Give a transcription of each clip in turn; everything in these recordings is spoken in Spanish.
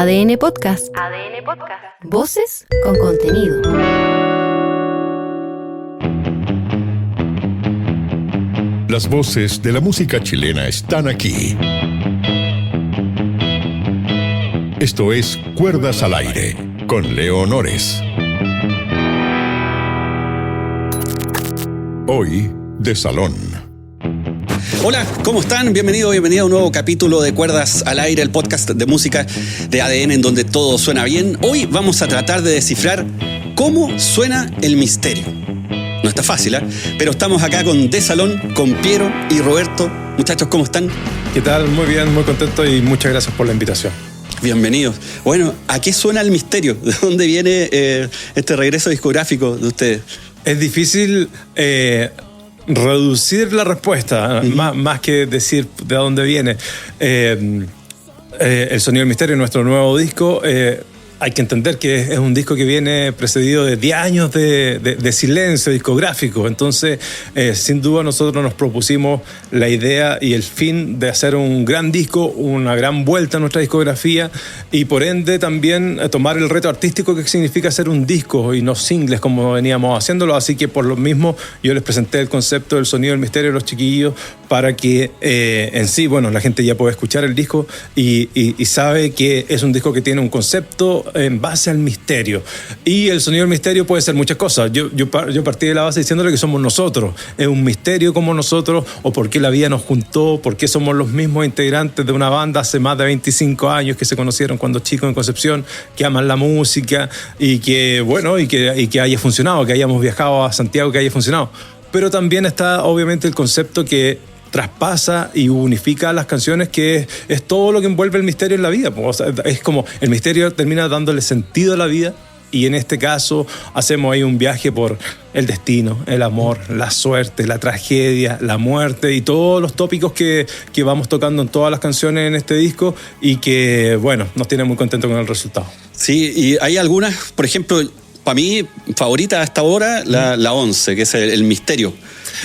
ADN Podcast. ADN Podcast. Voces con contenido. Las voces de la música chilena están aquí. Esto es Cuerdas al Aire, con Leo Nores. Hoy, de salón. Hola, ¿cómo están? Bienvenido a un nuevo capítulo de Cuerdas al Aire, el podcast de música de ADN en donde todo suena bien. Hoy vamos a tratar de descifrar cómo suena el misterio. No está fácil, ¿eh? Pero estamos acá con De Salón, con Piero y Roberto. Muchachos, ¿cómo están? ¿Qué tal? Muy bien, muy contento y muchas gracias por la invitación. Bienvenidos. Bueno, ¿a qué suena el misterio? ¿De dónde viene este regreso discográfico de ustedes? Es difícil reducir la respuesta, más que decir de dónde viene. El sonido del misterio, nuestro nuevo disco, hay que entender que es un disco que viene precedido de 10 años de silencio discográfico. Entonces, sin duda nosotros nos propusimos la idea y el fin de hacer un gran disco, una gran vuelta a nuestra discografía y por ende también tomar el reto artístico que significa hacer un disco y no singles como veníamos haciéndolo. Así que por lo mismo yo les presenté el concepto del sonido del misterio a los chiquillos para que en sí, bueno, la gente ya puede escuchar el disco y sabe que es un disco que tiene un concepto en base al misterio. Y el sonido del misterio puede ser muchas cosas. Yo partí de la base diciéndole que somos nosotros. Es un misterio como nosotros, o por qué la vida nos juntó, por qué somos los mismos integrantes de una banda hace más de 25 años que se conocieron cuando chicos en Concepción, que aman la música y que, bueno, y que haya funcionado, que hayamos viajado a Santiago, que haya funcionado. Pero también está obviamente el concepto que traspasa y unifica las canciones, que es todo lo que envuelve el misterio en la vida. O sea, es como el misterio termina dándole sentido a la vida y en este caso hacemos ahí un viaje por el destino, el amor, la suerte, la tragedia, la muerte y todos los tópicos que vamos tocando en todas las canciones en este disco y que, bueno, nos tiene muy contentos con el resultado. Sí, y hay algunas, por ejemplo, para mí, favorita hasta ahora, la 11, que es el misterio.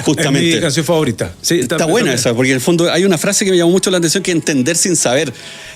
Justamente. Es mi canción favorita. Sí, está buena esa, porque en el fondo hay una frase que me llamó mucho la atención, que entender sin saber.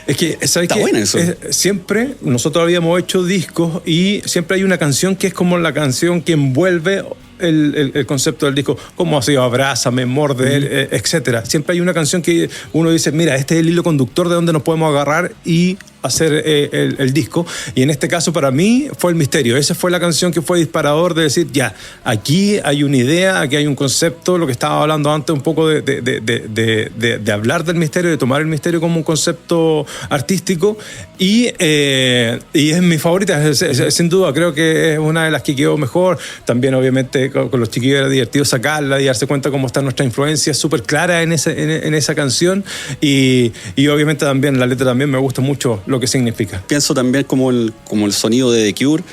Es que, ¿sabes está qué? Buena eso. Siempre nosotros habíamos hecho discos y siempre hay una canción que es como la canción que envuelve el concepto del disco, como ha sido Abrázame, Morder, etcétera. Siempre hay una canción que uno dice, mira, este es el hilo conductor de donde nos podemos agarrar y hacer el disco. Y en este caso para mí fue el misterio. Esa fue la canción que fue disparador de decir, ya, aquí hay una idea, aquí hay un concepto, lo que estaba hablando antes un poco de hablar del misterio, de tomar el misterio como un concepto artístico y es mi favorita, sin duda. Creo que es una de las que quedó mejor. También obviamente con los chiquillos era divertido sacarla y darse cuenta cómo está nuestra influencia súper clara en esa canción y obviamente también la letra también me gusta mucho lo que significa. Pienso también como el sonido de The Cure,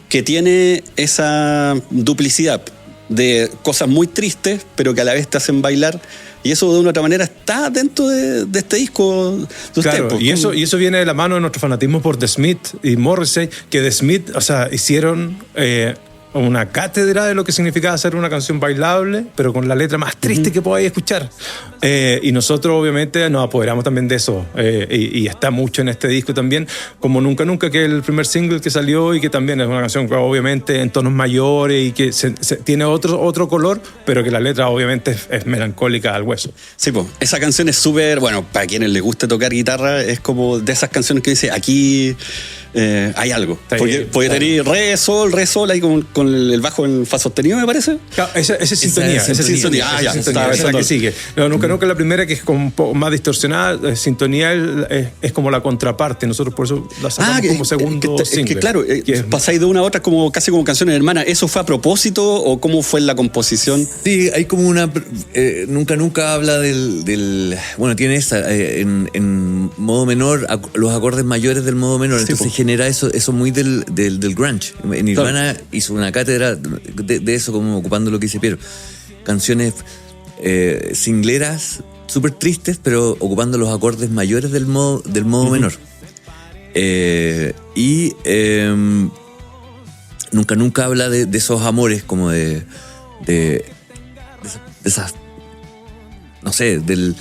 que tiene esa duplicidad de cosas muy tristes, pero que a la vez te hacen bailar. Y eso de una u otra manera está dentro de este disco de claro, usted. Y eso viene de la mano de nuestro fanatismo por The Smiths y Morrissey, que The Smiths, o sea, hicieron una cátedra de lo que significaba hacer una canción bailable, pero con la letra más triste que podáis escuchar. Y nosotros obviamente nos apoderamos también de eso y está mucho en este disco también, como Nunca Nunca, que es el primer single que salió y que también es una canción que obviamente en tonos mayores y que tiene otro color, pero que la letra obviamente es melancólica al hueso. Sí, pues esa canción es súper, bueno, para quienes les guste tocar guitarra, es como de esas canciones que dice, aquí hay algo. Porque tener re, sol ahí con el bajo en fa sostenido, me parece. Claro, esa es sintonía. Esa es sintonía. Ya, esa es la que sigue. No, Nunca Nunca es la primera, que es como un poco más distorsionada. Sintonía es como la contraparte. Nosotros por eso la sacamos como segundo single. Es que claro, pasáis de una a otra como casi como canciones hermanas. ¿Eso fue a propósito o cómo fue la composición? Sí, hay como una... Nunca Nunca habla del bueno, tiene esa en modo menor, los acordes mayores del modo menor. Sí, entonces genera eso muy del grunge. Nirvana hizo una cátedra de eso, como ocupando lo que dice Piero. Canciones singleras, súper tristes, pero ocupando los acordes mayores del modo menor. Nunca Nunca habla de esos amores, como de esas, no sé, de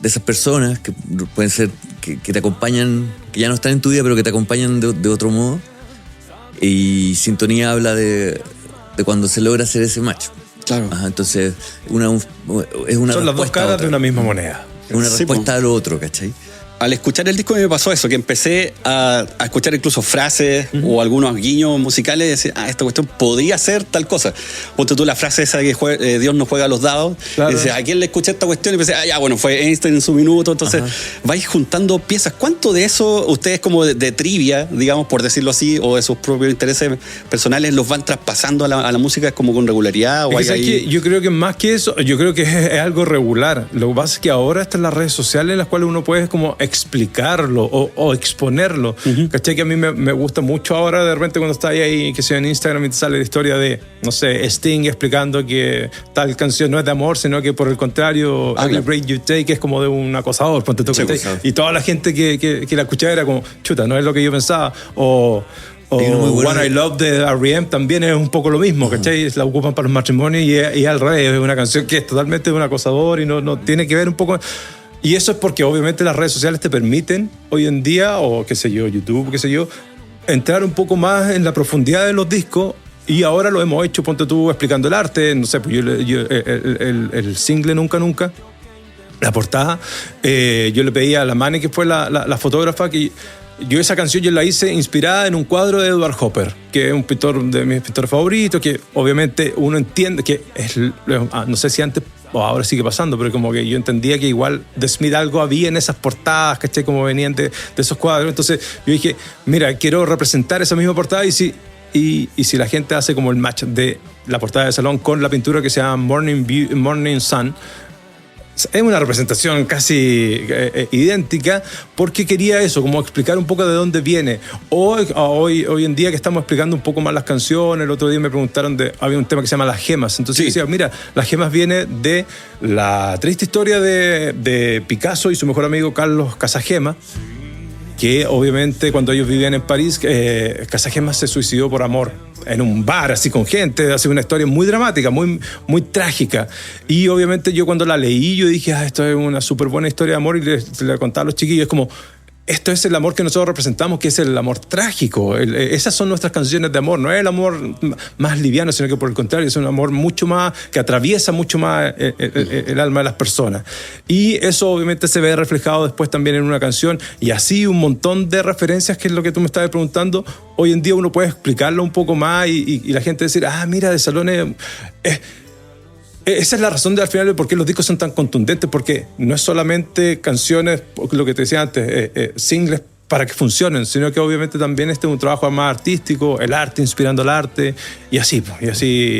esas personas que pueden ser que te acompañan, que ya no están en tu vida, pero que te acompañan de otro modo. Y Sintonía habla de cuando se logra hacer ese match. Claro. Ajá, entonces, es una son las dos caras de una misma moneda. Es una respuesta a lo otro, ¿cachai? Al escuchar el disco me pasó eso, que empecé a escuchar incluso frases o algunos guiños musicales y decir, esta cuestión podría ser tal cosa. Ponte tú la frase esa que Dios no juega a los dados. Claro. Y dices, ¿a quién le escuché esta cuestión? Y pensé, bueno, fue Einstein en su minuto. Entonces, vais juntando piezas. ¿Cuánto de eso ustedes como de trivia, digamos, por decirlo así, o de sus propios intereses personales, los van traspasando a la música como con regularidad? ¿O que yo creo que más que eso, yo creo que es algo regular. Lo que pasa es que ahora están las redes sociales en las cuales uno puede como explicarlo o exponerlo. ¿Cachai? Que a mí me gusta mucho ahora de repente cuando está ahí, que sea en Instagram y te sale la historia de, no sé, Sting explicando que tal canción no es de amor, sino que por el contrario, Every Breath You Take es como de un acosador. Ponte tú, y toda la gente que la escuchaba era como, chuta, no es lo que yo pensaba. O One I Love de R.E.M. también es un poco lo mismo, ¿cachai? La ocupan para los matrimonios y al revés, es una canción que es totalmente de un acosador y no tiene que ver un poco. Y eso es porque obviamente las redes sociales te permiten hoy en día, o qué sé yo, YouTube, qué sé yo, entrar un poco más en la profundidad de los discos. Y ahora lo hemos hecho, ponte tú, explicando el arte, no sé, pues el single Nunca Nunca, la portada, yo le pedí a la Mane, que fue la fotógrafa, que yo esa canción yo la hice inspirada en un cuadro de Edward Hopper, que es un pintor de mis pintores favoritos, que obviamente uno entiende que es, no sé si antes o ahora sigue pasando, pero como que yo entendía que igual de Smith algo había en esas portadas, ¿cachai? Como venían de esos cuadros. Entonces yo dije, mira, quiero representar esa misma portada y si la gente hace como el match de la portada de salón con la pintura que se llama Morning Sun, es una representación casi idéntica, porque quería eso, como explicar un poco de dónde viene. Hoy en día que estamos explicando un poco más las canciones, el otro día me preguntaron había un tema que se llama Las Gemas. Entonces decía, mira, Las Gemas viene de la triste historia de Picasso y su mejor amigo Carlos Casagema, que obviamente cuando ellos vivían en París, Casagema se suicidó por amor en un bar, así con gente, así una historia muy dramática, muy, muy trágica. Y obviamente yo cuando la leí, yo dije, esto es una súper buena historia de amor, y le contaba a los chiquillos, es como, esto es el amor que nosotros representamos, que es el amor trágico. Esas son nuestras canciones de amor. No es el amor más liviano, sino que por el contrario, es un amor mucho más, que atraviesa mucho más el alma de las personas. Y eso obviamente se ve reflejado después también en una canción. Y así un montón de referencias, que es lo que tú me estabas preguntando. Hoy en día uno puede explicarlo un poco más y la gente decir, mira, de Salones... Esa es la razón al final de por qué los discos son tan contundentes, porque no es solamente canciones, lo que te decía antes, singles para que funcionen, sino que obviamente también este es un trabajo más artístico, el arte inspirando el arte, y así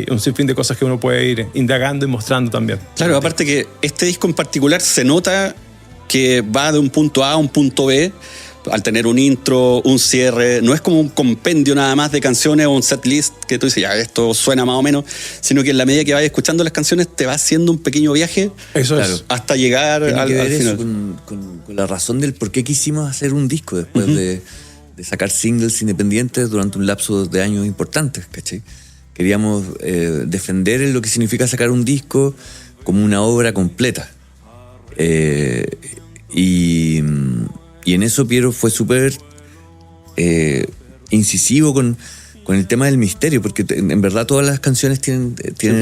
un sinfín de cosas que uno puede ir indagando y mostrando también. Claro, aparte que este disco en particular se nota que va de un punto A a un punto B, al tener un intro, un cierre. No es como un compendio nada más de canciones o un set list que tú dices, ya, esto suena más o menos, sino que en la medida que vayas escuchando las canciones te va haciendo un pequeño viaje. Eso es. Hasta llegar al final. Eso con la razón del por qué quisimos hacer un disco después de sacar singles independientes durante un lapso de años importantes, ¿cachai? Queríamos defender lo que significa sacar un disco como una obra completa. Y en eso Piero fue súper incisivo con el tema del misterio, porque en verdad todas las canciones tienen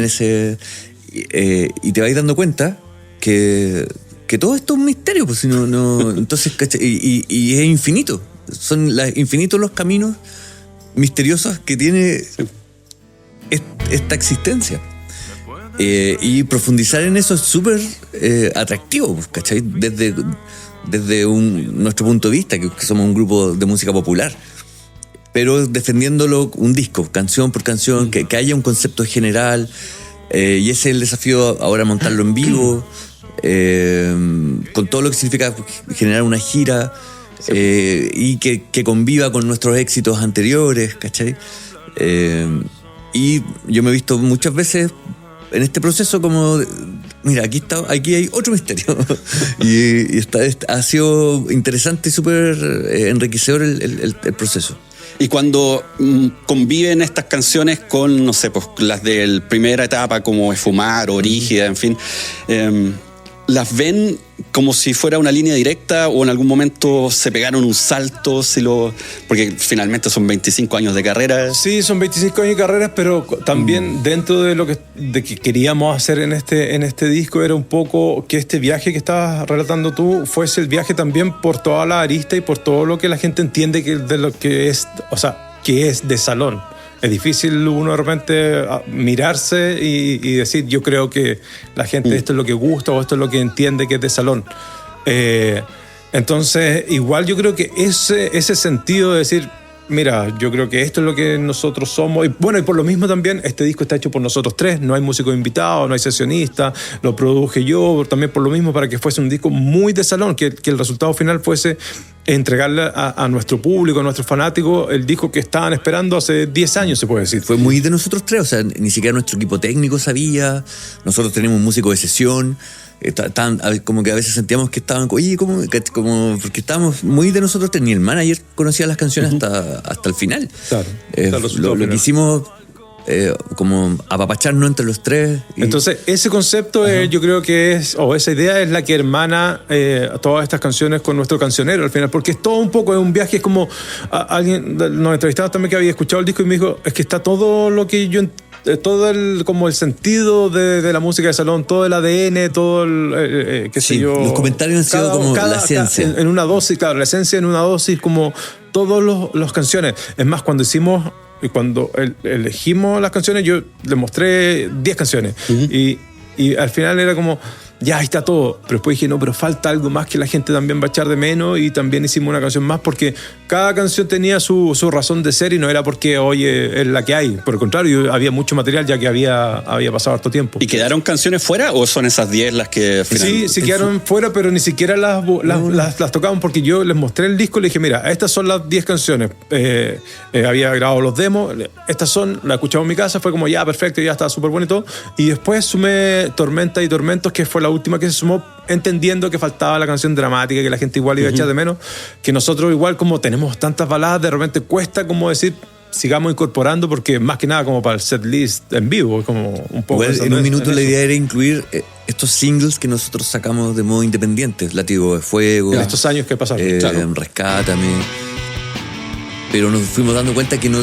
ese... y te vas dando cuenta que todo esto es un misterio, pues, entonces, y es infinito. Son infinitos los caminos misteriosos que tiene esta existencia. Y profundizar en eso es súper atractivo, pues, ¿cachai? Desde nuestro punto de vista, que somos un grupo de música popular, pero defendiéndolo un disco, canción por canción, que haya un concepto general, y ese es el desafío ahora, montarlo en vivo, con todo lo que significa generar una gira, y que conviva con nuestros éxitos anteriores, ¿cachai? Y yo me he visto muchas veces en este proceso como, mira, aquí hay otro misterio. y ha sido interesante y súper enriquecedor el proceso. Y cuando conviven estas canciones con, no sé, pues las de la primera etapa, como Esfumar o Rígida, en fin, las ven como si fuera una línea directa o en algún momento se pegaron un salto? Porque finalmente son 25 años de carrera. Sí, son 25 años de carrera, pero también dentro de lo que queríamos hacer en este disco era un poco que este viaje que estabas relatando tú fuese el viaje también por toda la arista y por todo lo que la gente entiende de lo que es, o sea, que es de salón. Es difícil uno de repente mirarse y decir, yo creo que la gente esto es lo que gusta o esto es lo que entiende que es de salón. Entonces, igual yo creo que ese sentido de decir, mira, yo creo que esto es lo que nosotros somos. Y bueno, y por lo mismo también, este disco está hecho por nosotros tres. No hay músicos invitados, no hay sesionistas. Lo produje yo también por lo mismo, para que fuese un disco muy de salón, que el resultado final fuese entregarle a nuestro público, a nuestros fanáticos, el disco que estaban esperando hace 10 años, se puede decir. Fue muy de nosotros tres, o sea, ni siquiera nuestro equipo técnico sabía. Nosotros tenemos un músico de sesión. Como que a veces sentíamos que estaban, oye, como porque estábamos muy de nosotros tres, ni el manager conocía las canciones hasta el final. Claro, lo que hicimos como apapacharnos entre los tres. Entonces, ese concepto yo creo que esa idea es la que hermana todas estas canciones con nuestro cancionero al final, porque es todo un poco, es un viaje, es como alguien nos entrevistaba también que había escuchado el disco y me dijo, es que está todo lo que yo todo como el sentido de la música de salón, todo el ADN, todo el qué sé yo. Los comentarios han sido como la esencia. En una dosis, claro, la esencia en una dosis, como todas las canciones. Es más, cuando elegimos las canciones, yo le mostré 10 canciones. Y al final era como, ya, ahí está todo. Pero después dije, no, pero falta algo más que la gente también va a echar de menos, y también hicimos una canción más porque cada canción tenía su razón de ser y no era porque, oye, es la que hay. Por el contrario, había mucho material ya que había pasado harto tiempo. ¿Y quedaron canciones fuera o son esas 10 las que finalmente? Sí, quedaron fuera, pero ni siquiera las tocaban, porque yo les mostré el disco y les dije, mira, estas son las 10 canciones. Había grabado los demos, estas son, las escuchamos en mi casa, fue como, ya, perfecto, ya está súper bueno y todo. Y después sumé Tormenta y Tormentos, que fue la última que se sumó, entendiendo que faltaba la canción dramática, que la gente igual iba a echar de menos, que nosotros igual, como tenemos tantas baladas, de repente cuesta como decir, sigamos incorporando, porque más que nada como para el set list en vivo, como un poco. Igual, en un minuto la idea era incluir estos singles que nosotros sacamos de modo independiente, Látigo de Fuego, en estos años que pasaron, claro. Rescátame. Pero nos fuimos dando cuenta que no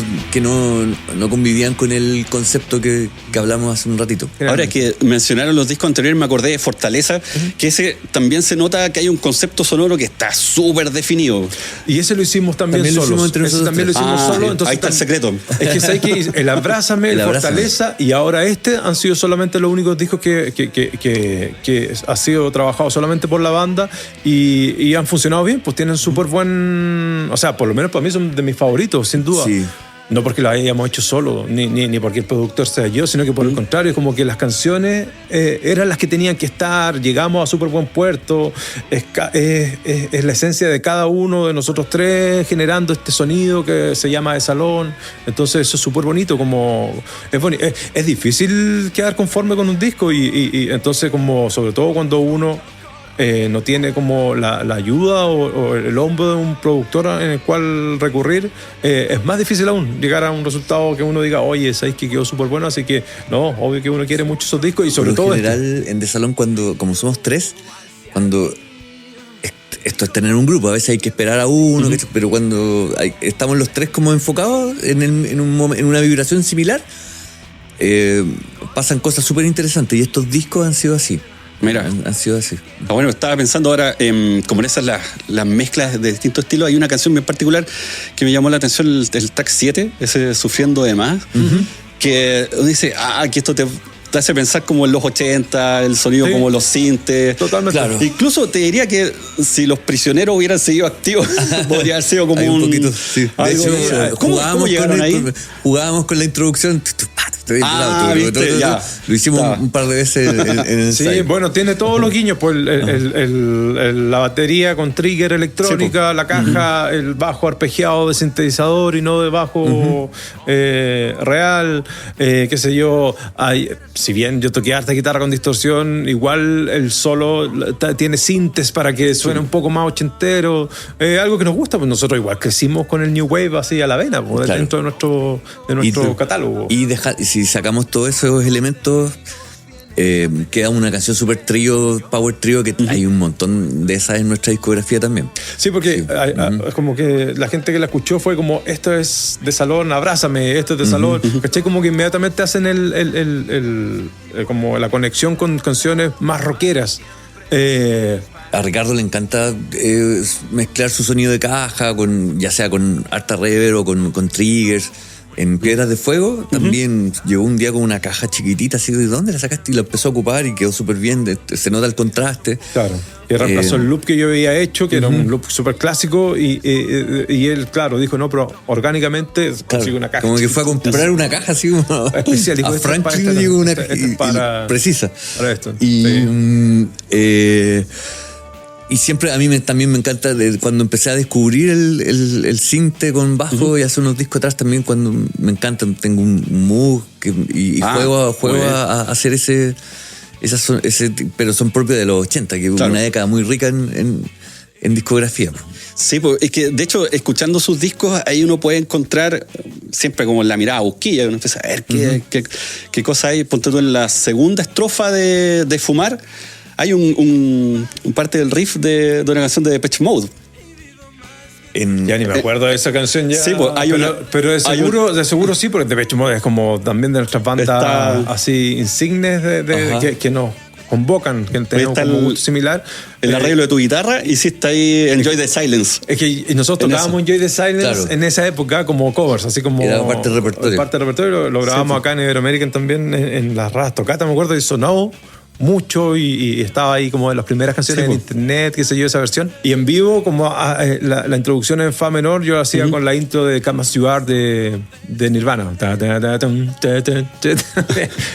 convivían con el concepto que hablamos hace un ratito. Ahora que mencionaron los discos anteriores, me acordé de Fortaleza, que ese también se nota que hay un concepto sonoro que está súper definido. Y ese lo hicimos también solos. También lo hicimos solo. Entonces, ahí está el secreto. Es que sabes que el Abrázame, el Fortaleza y ahora han sido solamente los únicos discos que ha sido trabajado solamente por la banda y han funcionado bien, pues tienen súper buen... O sea, por lo menos para mí son de mis favoritos, sin duda. Sí. No porque lo hayamos hecho solo, ni porque el productor sea yo, sino que por el contrario, como que las canciones eran las que tenían que estar, llegamos a súper buen puerto, es la esencia de cada uno de nosotros tres generando este sonido que se llama de salón. Entonces eso es súper bonito, es difícil quedar conforme con un disco y entonces, como sobre todo cuando uno no tiene como la ayuda o el hombro de un productor en el cual recurrir, es más difícil aún llegar a un resultado que uno diga, oye, sabéis que quedó súper bueno, así que no, obvio que uno quiere mucho esos discos y sobre todo en general en De Salón, como somos tres, cuando esto es tener un grupo, a veces hay que esperar a uno, pero cuando estamos los tres como enfocados en una vibración similar, pasan cosas súper interesantes, y estos discos han sido así. Mira, han sido así. Bueno, estaba pensando ahora, como en esas las mezclas de distintos estilos, hay una canción en particular que me llamó la atención, el track 7, ese Sufriendo de Más, que uno dice, que esto te hace pensar como en los 80, el sonido como los sintes. Totalmente. Claro. Incluso te diría que si los Prisioneros hubieran seguido activos, podría haber sido como un poquito, sí. De hecho, ¿Cómo llegaron ahí? Jugábamos con la introducción. ¿Viste? Ya. Lo hicimos un par de veces en el sí, ensayo. bueno, tiene todos los guiños, pues la batería con trigger electrónica, la caja, el bajo arpegiado de sintetizador y no de bajo real, qué sé yo. Si bien yo toqué harta guitarra con distorsión, igual el solo tiene sintes para que suene un poco más ochentero, algo que nos gusta, pues nosotros igual crecimos con el New Wave así a la vena, pues, claro, dentro de nuestro catálogo. Y si sacamos todos esos elementos, queda una canción super trío, power trío, que hay un montón de esas en nuestra discografía también. Sí, porque es como que la gente que la escuchó fue como, esto es de salón, abrázame, esto es de salón, ¿cachai? Como que inmediatamente hacen como la conexión con canciones más rockeras. A Ricardo le encanta mezclar su sonido de caja, ya sea con harta reverb o con triggers. En Piedras de Fuego también llegó un día con una caja chiquitita, así, ¿de dónde la sacaste? Y la empezó a ocupar y quedó súper bien, se nota el contraste. Claro. Y reemplazó el loop que yo había hecho, que era un loop súper clásico, y él, claro, dijo, no, pero orgánicamente consigo una caja. Como que fue a comprar una caja así como especial. Dijo, a Franklin le llegó una caja precisa. Para esto. Y siempre a mí también me encanta cuando empecé a descubrir el sinte con bajo, y hace unos discos atrás también, cuando me encanta, tengo un Moog y juego a hacer ese, pero son propios de los 80, que es una década muy rica en discografía. Sí, pues es que de hecho, escuchando sus discos, ahí uno puede encontrar siempre como la mirada busquilla, uno empieza a ver qué cosa hay. Ponte tú en la segunda estrofa de Fumar, hay un parte del riff de una canción de Depeche Mode. Ya ni me acuerdo de esa canción ya. Sí, pues pero de seguro sí, porque Depeche Mode es como también de nuestras bandas así insignes que nos convocan, que tenemos como gusto similar. El arreglo de tu guitarra hiciste ahí Enjoy the Silence. Es que nosotros tocábamos Enjoy the Silence en esa época como covers, así como era parte del repertorio. Parte del repertorio lo grabamos acá en Iberoamerican también, en las raras tocatas, me acuerdo, y sonó mucho y estaba ahí como de las primeras canciones en internet, qué sé yo, esa versión. Y en vivo, como la introducción en fa menor, yo la hacía con la intro de Come As You Are de Nirvana.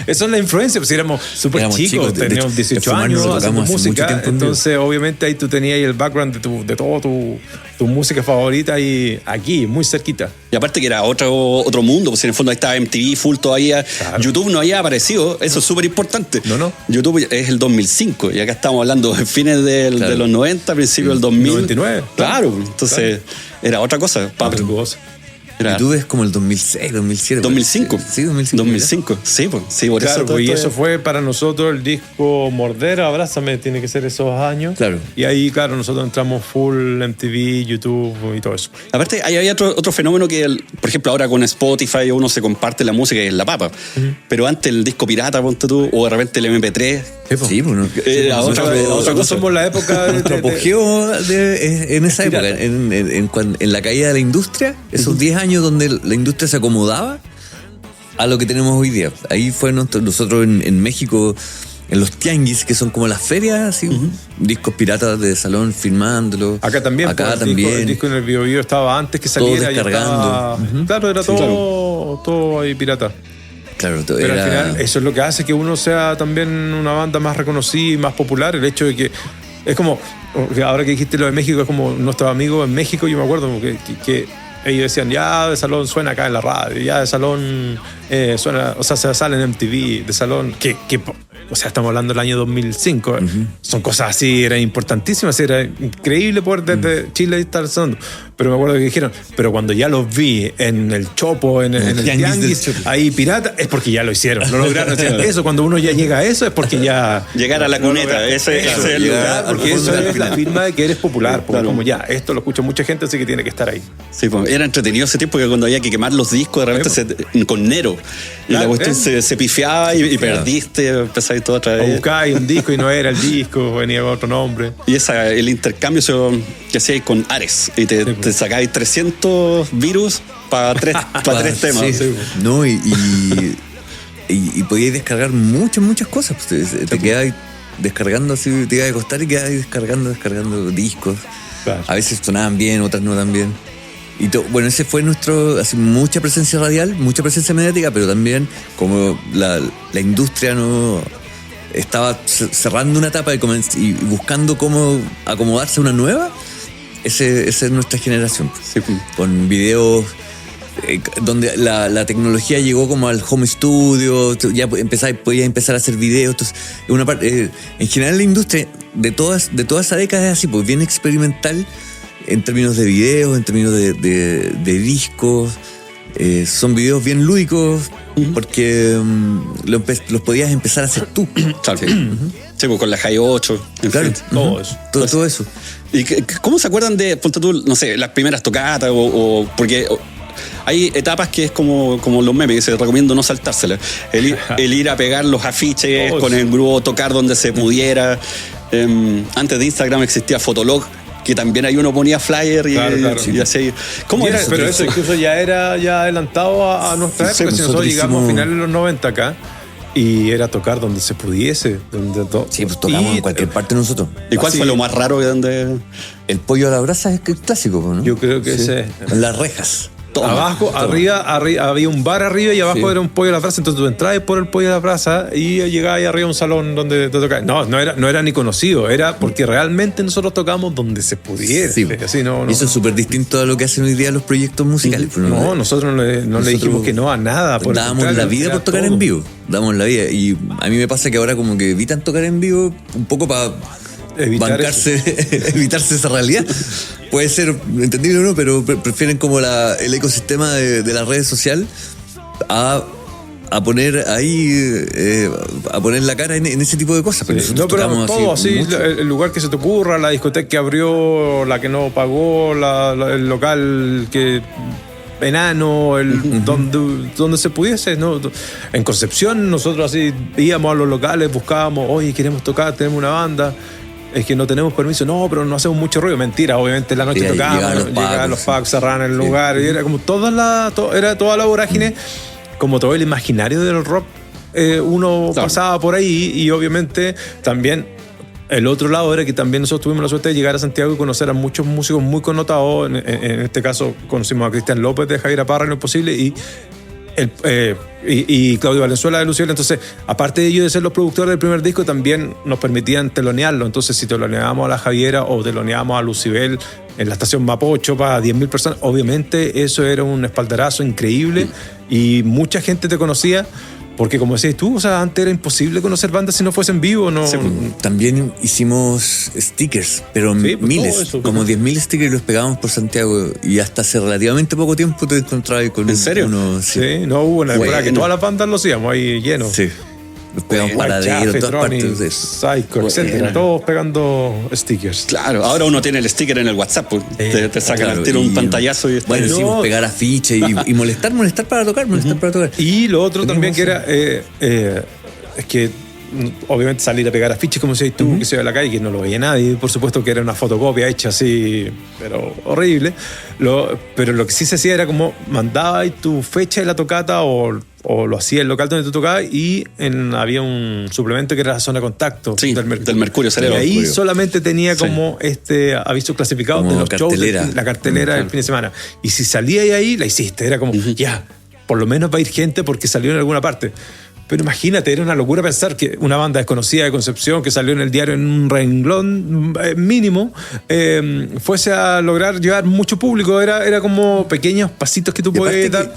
Esa es la influencia, pues éramos súper chicos, teníamos 18 años haciendo música, entonces obviamente ahí tú tenías el background de todo tu música favorita y aquí, muy cerquita. Y aparte que era otro mundo, pues en el fondo ahí estaba MTV full todavía. Claro. YouTube no había aparecido, eso es súper importante. No. YouTube es el 2005 y acá estamos hablando de fines de los 90, principios del 2000. 99. Claro, entonces era otra cosa. YouTube es como el 2006, 2007. 2005. Sí, 2005. Sí, por claro, eso. Y eso fue para nosotros el disco Morder, Abrázame, tiene que ser esos años. Claro. Y ahí, claro, nosotros entramos full MTV, YouTube y todo eso. Aparte, ahí había otro fenómeno que, por ejemplo, ahora con Spotify uno se comparte la música y es la papa. Pero antes el disco pirata, ponte tú, o de repente el MP3. Sí, bueno. Otra cosa. Somos la época nuestro apogeo en esa época, en la caída de la industria, esos 10 años donde la industria se acomodaba a lo que tenemos hoy día. Ahí fue nosotros en México, en los tianguis, que son como las ferias, así, discos piratas de salón filmándolo. Acá también. El disco en el Bio Bio estaba antes que saliera. Todo descargando. Claro, era todo ahí pirata. Claro, pero al final eso es lo que hace que uno sea también una banda más reconocida y más popular. El hecho de que es como, ahora que dijiste lo de México, es como nuestros amigos en México, yo me acuerdo que ellos decían, ya de salón suena acá en la radio, ya de salón suena, o sea, se sale en MTV, de salón, o sea, estamos hablando del año 2005, son cosas así, eran importantísimas, era increíble poder desde Chile estar sonando. Pero me acuerdo que dijeron, pero cuando ya los vi en el Chopo, en el Tianguis, ahí pirata, es porque ya lo hicieron, lo lograron. Eso, cuando uno ya llega a eso, es porque ya... Llegar a la cuneta, ese es el lugar. Porque eso es la firma de que eres popular, porque como ya, esto lo escucha mucha gente, así que tiene que estar ahí. Sí, pues, era entretenido ese tiempo, que cuando había que quemar los discos, de repente con Nero, y la cuestión se pifiaba y perdiste, empezaba todo otra vez. O buscabas un disco y no era el disco, venía con otro nombre. Y el intercambio que hacíais con Ares, y te sacáis 300 virus para tres temas. Sí. No, y podíais descargar muchas cosas. Te quedabais descargando así, te ibas a acostar y quedabais descargando discos. Claro. A veces sonaban bien, otras no tan bien. Y bueno, ese fue nuestro, así, mucha presencia radial, mucha presencia mediática, pero también como la industria no estaba cerrando una etapa y buscando cómo acomodarse a una nueva. Esa es nuestra generación. Sí. Con videos donde la tecnología llegó como al home studio, ya podía empezar a hacer videos. Entonces, una parte, en general la industria de toda esa década es así, pues bien experimental en términos de videos, en términos de discos, son videos bien lúdicos porque los podías empezar a hacer tú. Claro. Sí, pues con la Hi 8, en Claro, fin. todo eso. ¿Y cómo se acuerdan de, ponte tú, no sé, las primeras tocatas? Porque hay etapas que es como los memes, que se recomiendo no saltárselas. El ir a pegar los afiches con el grupo, tocar donde se pudiera. Antes de Instagram existía Fotolog, que también ahí uno ponía flyer y así. ¿Cómo era? Pero eso incluso ya era adelantado a nuestra época. Si nosotros llegamos a finales de los 90 acá, y era tocar donde se pudiese. Sí, pues tocamos en cualquier parte nosotros. ¿Y cuál fue lo más raro de donde...? El pollo a la brasa es el clásico, ¿no? Yo creo que ese... Las rejas. Arriba había un bar arriba y abajo era un pollo a la brasa. Entonces tú entrabas por el pollo a la brasa y llegabas ahí arriba a un salón donde te tocabas. No era ni conocido, era porque realmente nosotros tocamos donde se pudiera. Sí. Así, no. Y eso es súper distinto a lo que hacen hoy día los proyectos musicales. No, nosotros no le dijimos que no a nada. Dábamos la vida por tocar en vivo. Dábamos la vida. Y a mí me pasa que ahora como que evitan tocar en vivo un poco para evitarse esa realidad. Puede ser entendible o no, pero prefieren como el ecosistema de las redes sociales a poner ahí a poner la cara en ese tipo de cosas. Sí. Pero todo así, el lugar que se te ocurra, la discoteca que abrió, la que no pagó, el local que enano, donde se pudiese, ¿no? En Concepción nosotros así íbamos a los locales, buscábamos, oye, queremos tocar, tenemos una banda. Es que no tenemos permiso, no, pero no hacemos mucho ruido. Mentira, obviamente en la noche tocábamos, llegaban los packs, cerraban el lugar, y era como toda la vorágine, como todo el imaginario del rock, uno pasaba por ahí, y obviamente también el otro lado era que también nosotros tuvimos la suerte de llegar a Santiago y conocer a muchos músicos muy connotados. En este caso conocimos a Cristian López de Javier Parra en Lo Imposible y Claudio Valenzuela de Luciel. Entonces, aparte de ellos de ser los productores del primer disco, también nos permitían telonearlo. Entonces, si teloneábamos a la Javiera o teloneábamos a Lucibel en la estación Mapocho para 10.000 personas, obviamente eso era un espaldarazo increíble y mucha gente te conocía. Porque como decías tú, o sea, antes era imposible conocer bandas si no fuesen vivo, ¿no? Sí, también hicimos stickers, pero miles, como 10.000 stickers los pegábamos por Santiago y hasta hace relativamente poco tiempo te encontrabas con ¿En serio? Sí, no hubo una época que todas las bandas lo hacíamos ahí llenos. Sí. Los pegamos Paradero, todas partes de eso. Psycho, etcétera. Todos pegando stickers. Claro, ahora uno tiene el sticker en el WhatsApp, pues, te sacan al tiro un pantallazo y bueno, hicimos pegar afiches y molestar para tocar, para tocar. Y lo otro también que era es que obviamente salir a pegar afiches como decías tú, que se ve en la calle, que no lo veía nadie, por supuesto que era una fotocopia hecha así, pero horrible. Pero lo que sí se hacía era como mandabas tu fecha de la tocata o lo hacía el local donde tú tocabas y había un suplemento que era la zona de contacto del Mercurio Salero. Y ahí solamente tenía como avisos clasificados como de los cartelera. shows, la cartelera del fin de semana. Y si salía ahí, la hiciste. Era como, ya, por lo menos va a ir gente porque salió en alguna parte. Pero imagínate, era una locura pensar que una banda desconocida de Concepción que salió en el diario en un renglón mínimo fuese a lograr llevar mucho público. Era como pequeños pasitos que tú puedes dar.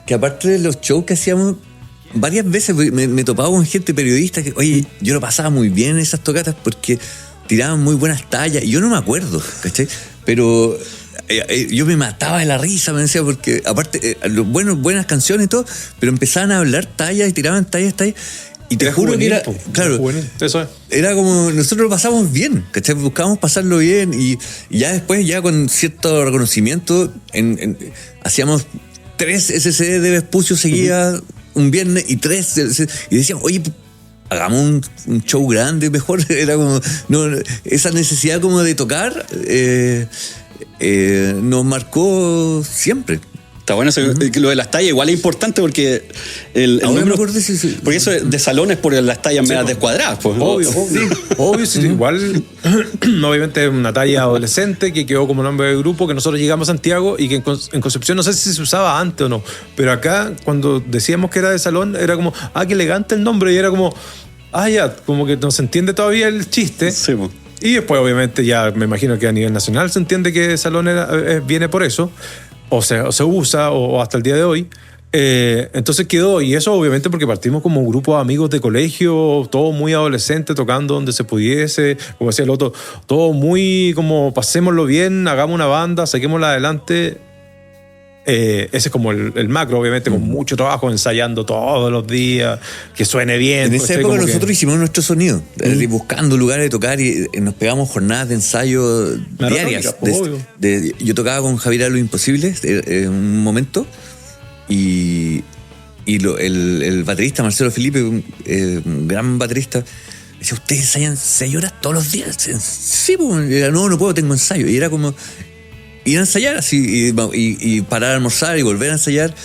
Que aparte de los shows que hacíamos, varias veces me topaba con gente periodista que, oye, yo lo pasaba muy bien en esas tocatas porque tiraban muy buenas tallas. Y yo no me acuerdo, ¿cachai? Pero yo me mataba de la risa, me decía, porque aparte, buenas canciones y todo, pero empezaban a hablar tallas y tiraban tallas. Y te juro que era, claro, eso es. Era como, nosotros lo pasamos bien, ¿cachai? Buscábamos pasarlo bien y ya después, ya con cierto reconocimiento, hacíamos 3 SCD de Vespucio seguía un viernes y 3, y decíamos, oye, hagamos un show grande mejor. Era como, no, esa necesidad como de tocar nos marcó siempre. Está bueno eso, lo de las tallas igual es importante porque el número, porque eso de salones por las tallas medio descuadradas, pues. Obvio, sí, igual obviamente una talla adolescente que quedó como nombre de grupo, que nosotros llegamos a Santiago y que en Concepción no sé si se usaba antes o no, pero acá cuando decíamos que era de salón era como, qué elegante el nombre, y era como, ya, como que no se entiende todavía el chiste. Sí, pues. Y después obviamente ya me imagino que a nivel nacional se entiende que salón viene por eso. O se usa, o hasta el día de hoy. Entonces quedó, y eso obviamente porque partimos como un grupo de amigos de colegio, todo muy adolescente, tocando donde se pudiese, como decía el otro, todo muy como pasémoslo bien, hagamos una banda, saquémosla adelante. Ese es como el macro, obviamente, con mucho trabajo, ensayando todos los días, que suene bien. En esa época nosotros hicimos nuestro sonido, buscando lugares de tocar y nos pegamos jornadas de ensayo diarias. Yo tocaba con Javier a Lo Imposible en un momento y el baterista Marcelo Felipe, un gran baterista, decía, ¿ustedes ensayan 6 horas todos los días? Sí, pues, no puedo, tengo ensayo. Y era como ir a ensayar así y parar a almorzar y volver a ensayar.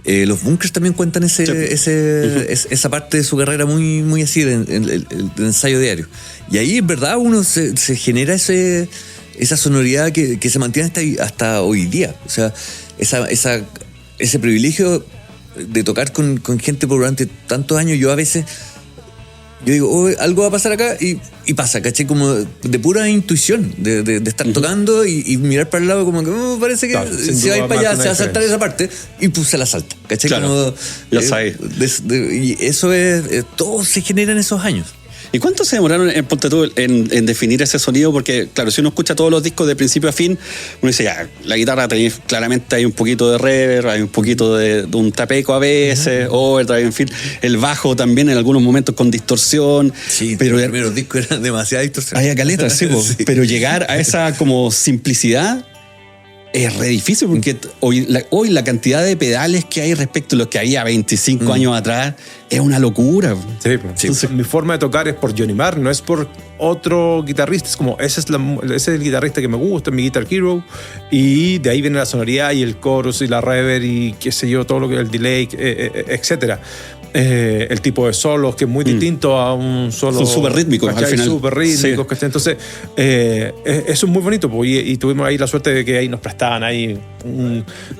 Los Bunkers también cuentan esa parte de su carrera muy, muy así, de ensayo diario. Y ahí, en verdad, uno se genera esa sonoridad que se mantiene hasta hoy día. O sea, ese privilegio de tocar con gente por durante tantos años, yo a veces... Yo digo, algo va a pasar acá y pasa, ¿cachai? Como de pura intuición, de estar tocando y mirar para el lado como que parece que si va a ir para allá se va a saltar esa parte y pues se la salta, ¿cachai? Claro, como, ya sabes. Y eso es, todo se genera en esos años. ¿Y cuánto se demoraron en definir ese sonido? Porque, claro, si uno escucha todos los discos de principio a fin, uno dice, ya, la guitarra claramente hay un poquito de reverb, hay un poquito de un tapeco a veces, overdrive, en fin. El bajo también en algunos momentos con distorsión. Sí, pero los primeros discos eran demasiada distorsión. Hay caletas, sí, sí. Pero llegar a esa como simplicidad es re difícil porque hoy la cantidad de pedales que hay respecto a los que había 25 años atrás es una locura. Sí, entonces, mi forma de tocar es por Johnny Marr, no es por otro guitarrista. Es como, ese es el guitarrista que me gusta, mi Guitar Hero, y de ahí viene la sonoridad y el chorus y la reverb y qué sé yo, todo lo que es el delay, etcétera. El tipo de solos que es muy distinto a un solo. Son súper rítmicos al final. Súper rítmicos, sí. Entonces, eso es muy bonito, y tuvimos ahí la suerte de que ahí nos prestaban ahí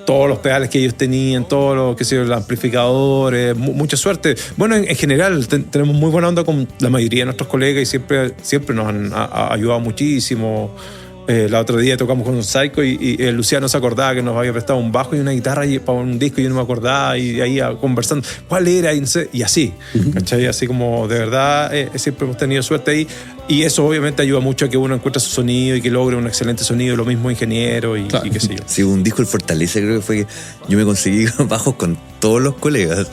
todos los pedales que ellos tenían, todos los, qué sé yo, los amplificadores, mucha suerte. Bueno, en general tenemos muy buena onda con la mayoría de nuestros colegas y siempre nos han ayudado muchísimo. La otro día tocamos con un Psycho y Luciano se acordaba que nos había prestado un bajo y una guitarra para un disco y yo no me acordaba, y ahí conversando cuál era y, no sé, y así, ¿cachai? Así como de verdad siempre hemos tenido suerte ahí, y eso obviamente ayuda mucho a que uno encuentre su sonido y que logre un excelente sonido, lo mismo ingeniero y qué sé yo. Sí, un disco El Fortaleza creo que fue que yo me conseguí bajos con todos los colegas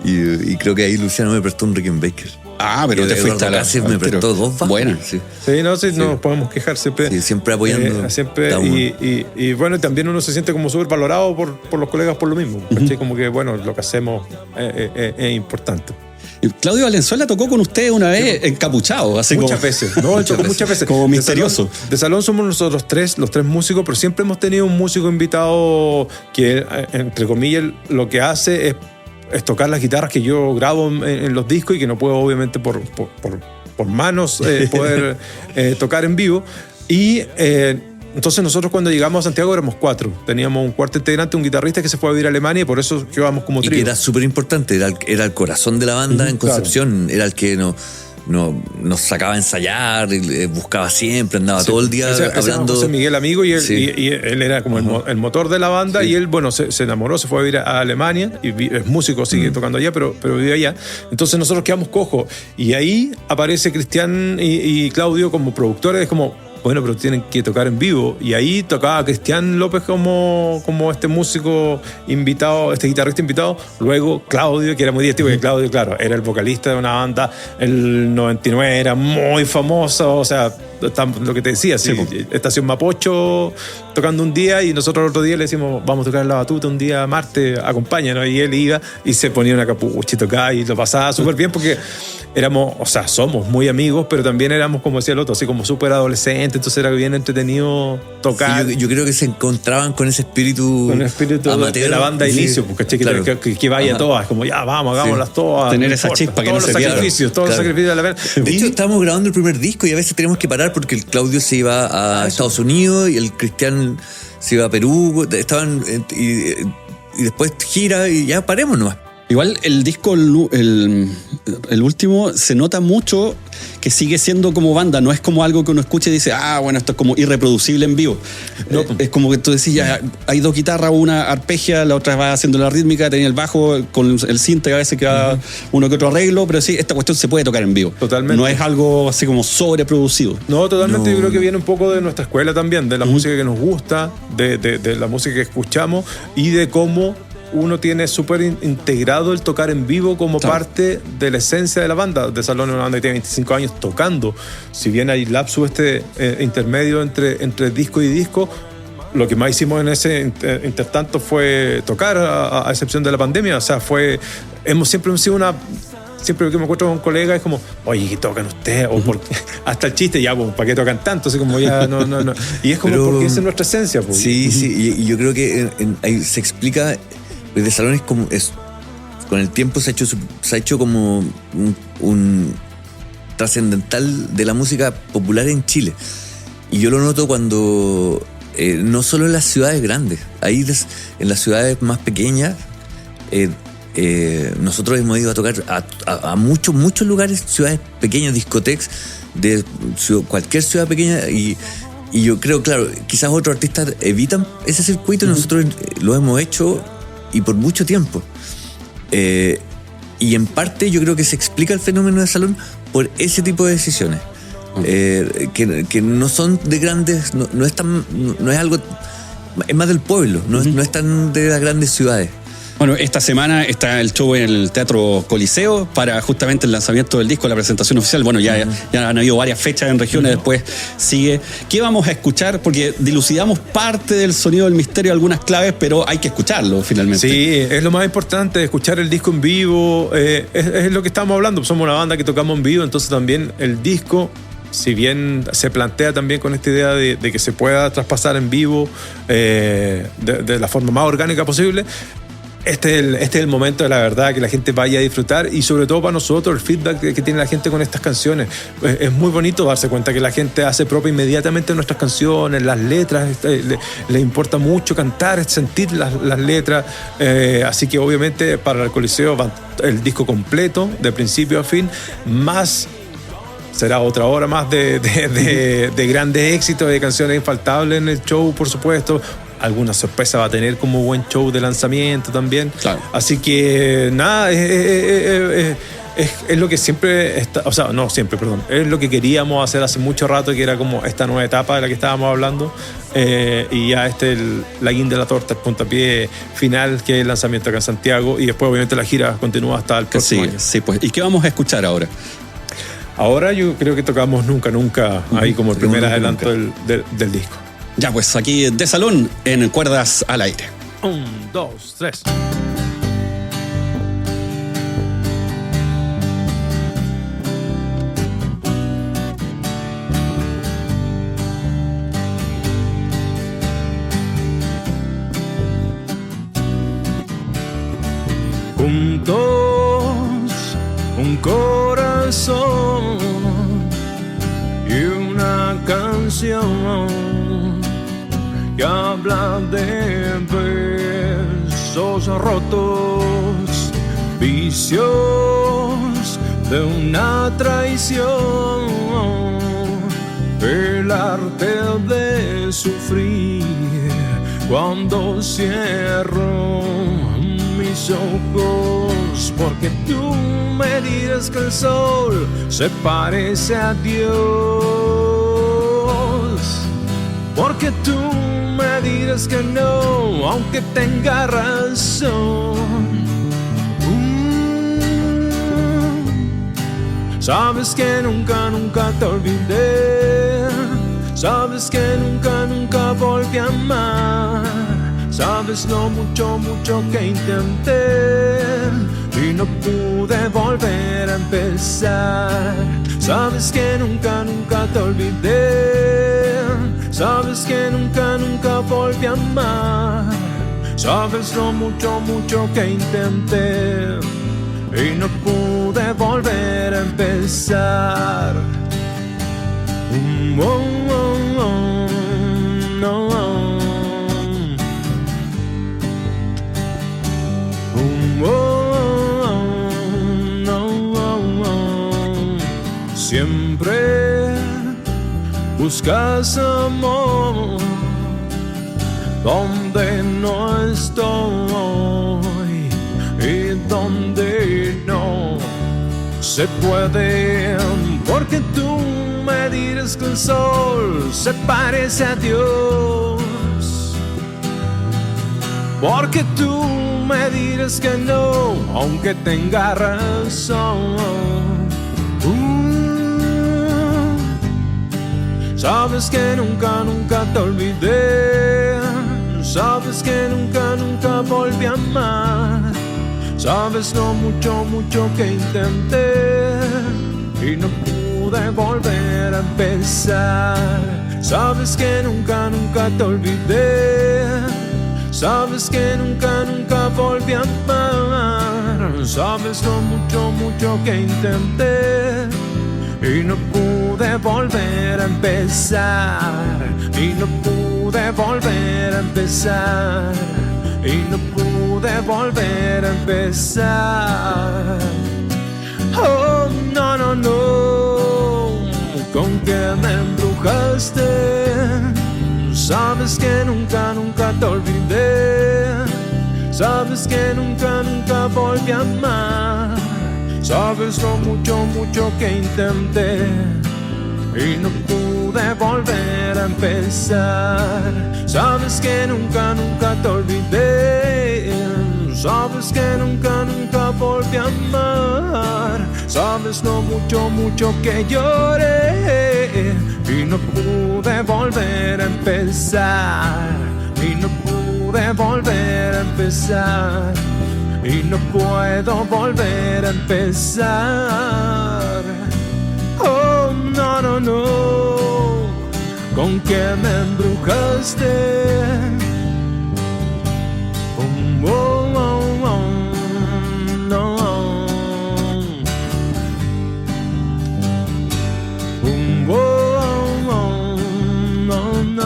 y creo que ahí Luciano me prestó un Rickenbacker. Ah, pero te fuiste a la... me prestó 2 bajos. Bueno, sí. No nos podemos quejar siempre. Sí, siempre apoyando. Siempre, y bueno, también uno se siente como súper valorado por los colegas por lo mismo. Como que, bueno, lo que hacemos es importante. Claudio Valenzuela tocó con ustedes una vez encapuchado. Muchas veces. No, él tocó muchas veces. Como misterioso. De salón somos nosotros los tres músicos, pero siempre hemos tenido un músico invitado que, entre comillas, lo que hace es tocar las guitarras que yo grabo en los discos y que no puedo, obviamente, por manos poder tocar en vivo. Y entonces nosotros cuando llegamos a Santiago éramos 4. Teníamos un cuarto integrante, un guitarrista que se fue a vivir a Alemania, y por eso quedábamos como trío. Y que era súper importante, era el corazón de la banda en Concepción, claro. Era el que nos sacaba a ensayar, buscaba siempre, andaba todo el día hablando. José Miguel Amigo, y él era como el motor de la banda, y él, bueno, se enamoró, se fue a vivir a Alemania, y es músico, sigue tocando allá, pero vive allá. Entonces nosotros quedamos cojos, y ahí aparece Cristian y Claudio como productores, como... Bueno, pero tienen que tocar en vivo. Y ahí tocaba Cristian López como este músico invitado, este guitarrista invitado. Luego Claudio, que era muy divertido, porque Claudio, claro, era el vocalista de una banda. El 99 era muy famoso, o sea, lo que te decía, sí, Estación Mapocho tocando un día, y nosotros el otro día le decimos, vamos a tocar en la batuta un día martes, acompáñanos. Y él iba y se ponía una capucha y tocaba, y lo pasaba súper bien, porque éramos, o sea, somos muy amigos, pero también éramos, como decía el otro, así como súper adolescentes. Entonces era bien entretenido tocar. Sí, yo creo que se encontraban con ese espíritu amateur de la banda de inicio, porque claro. que vaya todas, como ya vamos, hagámoslas todas. Tener esa chispa que no se pierda. Todos los sacrificios de la verdad. De hecho, estábamos grabando el primer disco y a veces teníamos que parar porque el Claudio se iba a Estados Unidos y el Cristian se iba a Perú. Estaban y después gira y ya paremos nomás. Igual el disco, el último, se nota mucho que sigue siendo como banda, no es como algo que uno escuche y dice, bueno, esto es como irreproducible en vivo. No. Es como que tú decís, ya hay dos guitarras, una arpegia, la otra va haciendo la rítmica, tenía el bajo con el synth, a veces queda uno que otro arreglo, pero sí, esta cuestión se puede tocar en vivo. Totalmente. No es algo así como sobreproducido. No, totalmente. No. Yo creo que viene un poco de nuestra escuela también, de la música que nos gusta, de la música que escuchamos y de cómo uno tiene súper integrado el tocar en vivo como parte de la esencia de la banda. De Salón es una banda que tiene 25 años tocando. Si bien hay lapsus intermedio entre disco y disco, lo que más hicimos en ese intertanto fue tocar, a excepción de la pandemia. O sea, siempre hemos sido siempre que me encuentro con un colega es como, oye, ¿qué tocan ustedes? O hasta el chiste, ya, ¿para qué tocan tanto? Así como ya, no. Y es como porque esa es nuestra esencia. Pues. Sí, y yo creo que ahí se explica. De Salón con el tiempo se ha hecho como un trascendental de la música popular en Chile. Y yo lo noto cuando, no solo en las ciudades grandes, ahí en las ciudades más pequeñas, nosotros hemos ido a tocar a muchos lugares, ciudades pequeñas, discotecas de cualquier ciudad pequeña, y yo creo, claro, quizás otros artistas evitan ese circuito, y nosotros lo hemos hecho y por mucho tiempo. Y en parte yo creo que se explica el fenómeno de Salón por ese tipo de decisiones. Que no son de grandes, no es algo, es más del pueblo, no es tan de las grandes ciudades. Bueno, esta semana está el show en el Teatro Coliseo para justamente el lanzamiento del disco, la presentación oficial. Bueno, ya han habido varias fechas en regiones, después sigue. ¿Qué vamos a escuchar? Porque dilucidamos parte del sonido del misterio, algunas claves, pero hay que escucharlo finalmente. Sí, es lo más importante, escuchar el disco en vivo. Es lo que estamos hablando. Somos una banda que tocamos en vivo, entonces también el disco, si bien se plantea también con esta idea de que se pueda traspasar en vivo de la forma más orgánica posible, este es el momento de la verdad, que la gente vaya a disfrutar, y sobre todo para nosotros el feedback que tiene la gente con estas canciones. Es muy bonito darse cuenta que la gente hace propia inmediatamente nuestras canciones, las letras, le importa mucho cantar, sentir las letras, así que obviamente para el Coliseo va el disco completo de principio a fin, más será otra hora más de grandes éxitos, de canciones infaltables en el show, por supuesto. Alguna sorpresa va a tener como buen show de lanzamiento también. Claro. Así que nada, es lo que siempre es lo que queríamos hacer hace mucho rato, que era como esta nueva etapa de la que estábamos hablando, y ya la guinda de la torta, el puntapié final, que es el lanzamiento acá en Santiago, y después obviamente la gira continúa hasta el próximo año. Sí, pues. ¿Y qué vamos a escuchar ahora? Ahora yo creo que tocamos Nunca, ahí como el primer adelanto del disco. Ya, pues aquí de Salón en Cuerdas al Aire. 1, 2, 3. Juntos, un corazón y una canción que habla de besos rotos, vicios de una traición, el arte de sufrir cuando cierro mis ojos, porque tú me dirás que el sol se parece a Dios, porque tú me dirás que no, aunque tenga razón. Sabes que nunca te olvidé, sabes que nunca volví a amar, sabes lo mucho que intenté y no pude volver a empezar. Sabes que nunca te olvidé, sabes que nunca volví a amar, sabes lo mucho que intenté y no pude volver a empezar. buscas amor donde no estoy y donde no se puede, porque tú me dirás que el sol se parece a Dios, porque tú me dirás que no, aunque tenga razón. Sabes que nunca, nunca te olvidé. Sabes que nunca, nunca volví a amar. Sabes lo mucho, mucho que intenté y no pude volver a empezar. Sabes que nunca, nunca te olvidé. Sabes que nunca, nunca volví a amar. Sabes lo mucho, mucho que intenté y no pude volver a empezar. Y no pude volver a empezar. Y no pude volver a empezar. Oh, no, no, no. ¿Con qué me embrujaste? Sabes que nunca, nunca te olvidé. Sabes que nunca, nunca volví a amar. Sabes lo mucho, mucho que intenté y no pude volver a empezar. Sabes que nunca, nunca te olvidé. Sabes que nunca, nunca volví a amar. Sabes lo mucho, mucho que lloré y no pude volver a empezar. Y no pude volver a empezar. Y no puedo volver a empezar. Oh, no, no, no. ¿Con qué me embrujaste? Oh, oh, oh, oh, no. Oh, oh, oh, no, no.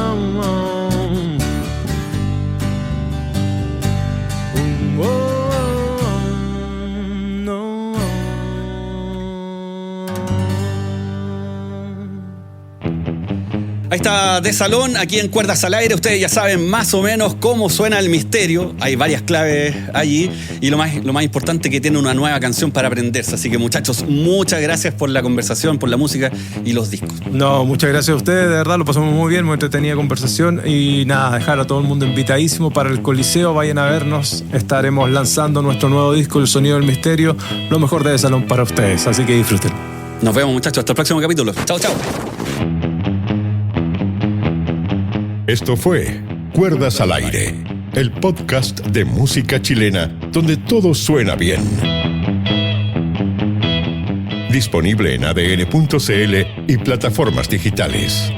Oh, Ahí está De Salón, aquí en Cuerdas al Aire. Ustedes ya saben más o menos cómo suena el misterio. Hay varias claves allí y lo más importante, que tiene una nueva canción para aprenderse. Así que, muchachos, muchas gracias por la conversación, por la música y los discos. No, muchas gracias a ustedes, de verdad, lo pasamos muy bien, muy entretenida conversación. Y nada, dejar a todo el mundo invitadísimo para el Coliseo. Vayan a vernos, estaremos lanzando nuestro nuevo disco, El Sonido del Misterio. Lo mejor de De Salón para ustedes, así que disfruten. Nos vemos, muchachos, hasta el próximo capítulo. Chao, chao. Esto fue Cuerdas al Aire, el podcast de música chilena donde todo suena bien. Disponible en adn.cl y plataformas digitales.